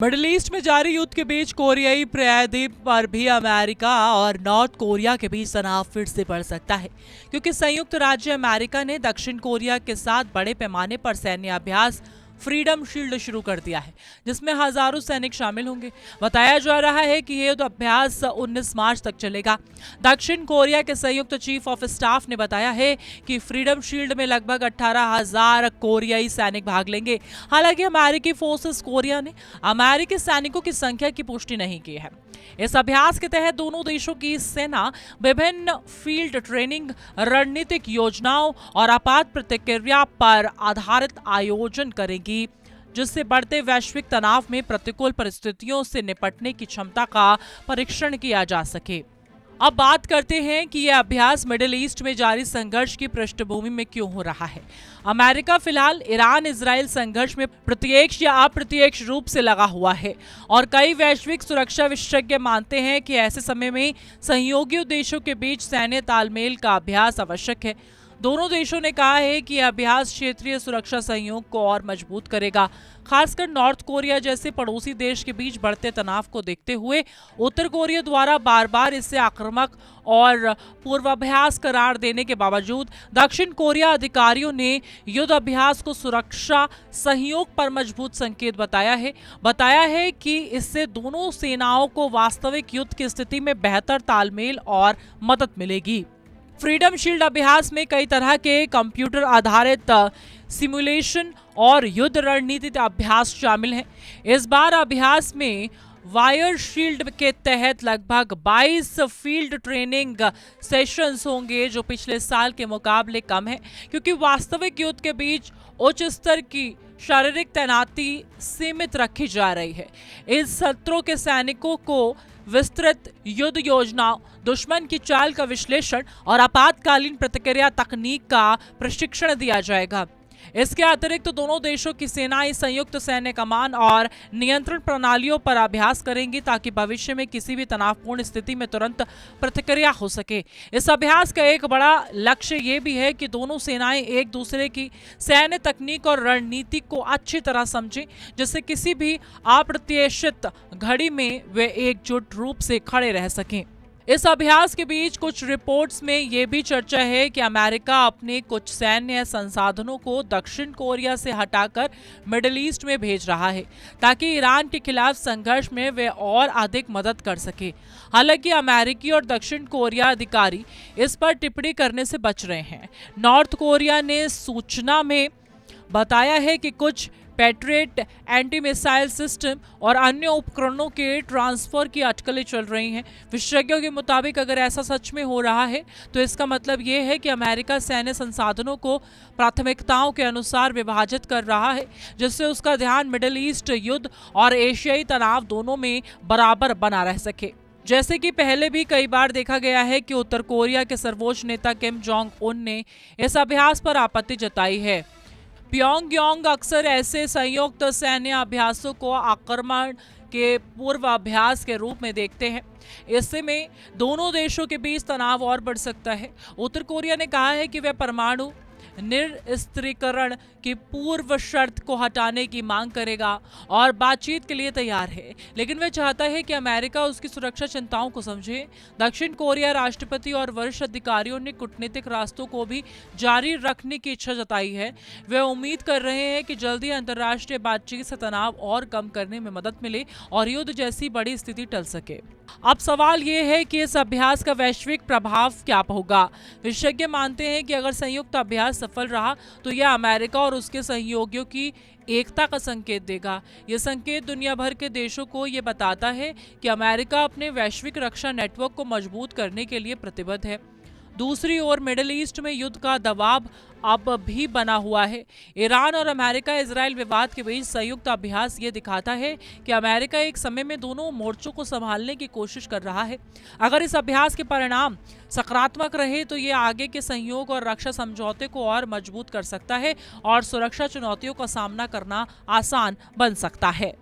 Middle east में जारी युद्ध के बीच कोरियाई प्रायद्वीप पर भी अमेरिका और नॉर्थ कोरिया के बीच तनाव फिर से बढ़ सकता है, क्योंकि संयुक्त राज्य अमेरिका ने दक्षिण कोरिया के साथ बड़े पैमाने पर सैन्य अभ्यास फ्रीडम शील्ड शुरू कर दिया है, जिसमें हजारों सैनिक शामिल होंगे। बताया जा रहा है कि ये युद्ध अभ्यास 19 मार्च तक चलेगा। दक्षिण कोरिया के संयुक्त चीफ ऑफ स्टाफ ने बताया है कि फ्रीडम शील्ड में लगभग 18,000 कोरियाई सैनिक भाग लेंगे। हालांकि अमेरिकी फोर्सेस कोरिया ने अमेरिकी सैनिकों की संख्या की पुष्टि नहीं की है। इस अभ्यास के तहत दोनों देशों की सेना विभिन्न फील्ड ट्रेनिंग, रणनीतिक योजनाओं और आपात प्रतिक्रिया पर आधारित आयोजन करेगी, जिससे बढ़ते वैश्विक तनाव में प्रतिकूल परिस्थितियों से निपटने की क्षमता का परीक्षण किया जा सके। अब बात करते हैं कि यह अभ्यास मिडिल ईस्ट में जारी संघर्ष की पृष्ठभूमि में क्यों हो रहा है। अमेरिका फिलहाल ईरान इजराइल संघर्ष में प्रत्यक्ष या अप्रत्यक्ष रूप से लगा हुआ है, और कई वैश्विक सुरक्षा विशेषज्ञ मानते हैं कि ऐसे समय में सहयोगी देशों के बीच सैन्य तालमेल का अभ्यास आवश्यक है। दोनों देशों ने कहा है कि यह अभ्यास क्षेत्रीय सुरक्षा सहयोग को और मजबूत करेगा, खासकर नॉर्थ कोरिया जैसे पड़ोसी देश के बीच बढ़ते तनाव को देखते हुए। उत्तर कोरिया द्वारा बार बार इसे आक्रामक और पूर्वाभ्यास करार देने के बावजूद दक्षिण कोरिया अधिकारियों ने युद्ध अभ्यास को सुरक्षा सहयोग पर मजबूत संकेत बताया है कि इससे दोनों सेनाओं को वास्तविक युद्ध की स्थिति में बेहतर तालमेल और मदद मिलेगी। फ्रीडम शील्ड अभ्यास में कई तरह के कंप्यूटर आधारित सिमुलेशन और युद्ध रणनीति अभ्यास शामिल हैं। इस बार अभ्यास में वायर शील्ड के तहत लगभग 22 फील्ड ट्रेनिंग सेशंस होंगे, जो पिछले साल के मुकाबले कम है, क्योंकि वास्तविक युद्ध के बीच उच्च स्तर की शारीरिक तैनाती सीमित रखी जा रही है। इस सत्रों के सैनिकों को विस्तृत युद्ध योजना, दुश्मन की चाल का विश्लेषण और आपातकालीन प्रतिक्रिया तकनीक का प्रशिक्षण दिया जाएगा। इसके अतिरिक्त दोनों देशों की सेनाएं संयुक्त सैन्य कमान और नियंत्रण प्रणालियों पर अभ्यास करेंगी, ताकि भविष्य में किसी भी तनावपूर्ण स्थिति में तुरंत प्रतिक्रिया हो सके। इस अभ्यास का एक बड़ा लक्ष्य ये भी है कि दोनों सेनाएं एक दूसरे की सैन्य तकनीक और रणनीति को अच्छी तरह समझें, जिससे किसी भी अप्रत्याशित घड़ी में वे एकजुट रूप से खड़े रह सकें। इस अभ्यास के बीच कुछ रिपोर्ट्स में यह भी चर्चा है कि अमेरिका अपने कुछ सैन्य संसाधनों को दक्षिण कोरिया से हटाकर मिडिल ईस्ट में भेज रहा है, ताकि ईरान के खिलाफ संघर्ष में वे और अधिक मदद कर सके। हालांकि अमेरिकी और दक्षिण कोरिया अधिकारी इस पर टिप्पणी करने से बच रहे हैं। नॉर्थ कोरिया ने सूचना में बताया है कि कुछ पैट्रियट एंटी मिसाइल सिस्टम और अन्य उपकरणों के ट्रांसफर की अटकलें चल रही हैं। विशेषज्ञों के मुताबिक अगर ऐसा सच में हो रहा है, तो इसका मतलब ये है कि अमेरिका सैन्य संसाधनों को प्राथमिकताओं के अनुसार विभाजित कर रहा है, जिससे उसका ध्यान मिडिल ईस्ट युद्ध और एशियाई तनाव दोनों में बराबर बना रह सके। जैसे कि पहले भी कई बार देखा गया है कि उत्तर कोरिया के सर्वोच्च नेता किम जोंग उन ने इस अभ्यास पर आपत्ति जताई है। प्योंगयांग अक्सर ऐसे संयुक्त सैन्य अभ्यासों को आक्रमण के पूर्वाभ्यास के रूप में देखते हैं। इससे में दोनों देशों के बीच तनाव और बढ़ सकता है। उत्तर कोरिया ने कहा है कि वह परमाणु निरस्त्रीकरण की पूर्व शर्त को हटाने की मांग करेगा और बातचीत के लिए तैयार है, लेकिन वह चाहता है कि अमेरिका उसकी सुरक्षा चिंताओं को समझे। दक्षिण कोरिया राष्ट्रपति और वरिष्ठ अधिकारियों ने कूटनीतिक रास्तों को भी जारी रखने की इच्छा जताई है। वे उम्मीद कर रहे हैं कि जल्दी अंतर्राष्ट्रीय बातचीत से तनाव और कम करने में मदद मिले और युद्ध जैसी बड़ी स्थिति टल सके। अब सवाल ये है कि इस अभ्यास का वैश्विक प्रभाव क्या होगा। विशेषज्ञ मानते हैं कि अगर संयुक्त अभ्यास सफल रहा, तो यह अमेरिका और उसके सहयोगियों की एकता का संकेत देगा। यह संकेत दुनिया भर के देशों को यह बताता है कि अमेरिका अपने वैश्विक रक्षा नेटवर्क को मजबूत करने के लिए प्रतिबद्ध है। दूसरी ओर मिडिल ईस्ट में युद्ध का दबाव अब भी बना हुआ है। ईरान और अमेरिका इजराइल विवाद के बीच संयुक्त अभ्यास ये दिखाता है कि अमेरिका एक समय में दोनों मोर्चों को संभालने की कोशिश कर रहा है। अगर इस अभ्यास के परिणाम सकारात्मक रहे, तो ये आगे के सहयोग और रक्षा समझौते को और मजबूत कर सकता है और सुरक्षा चुनौतियों का सामना करना आसान बन सकता है।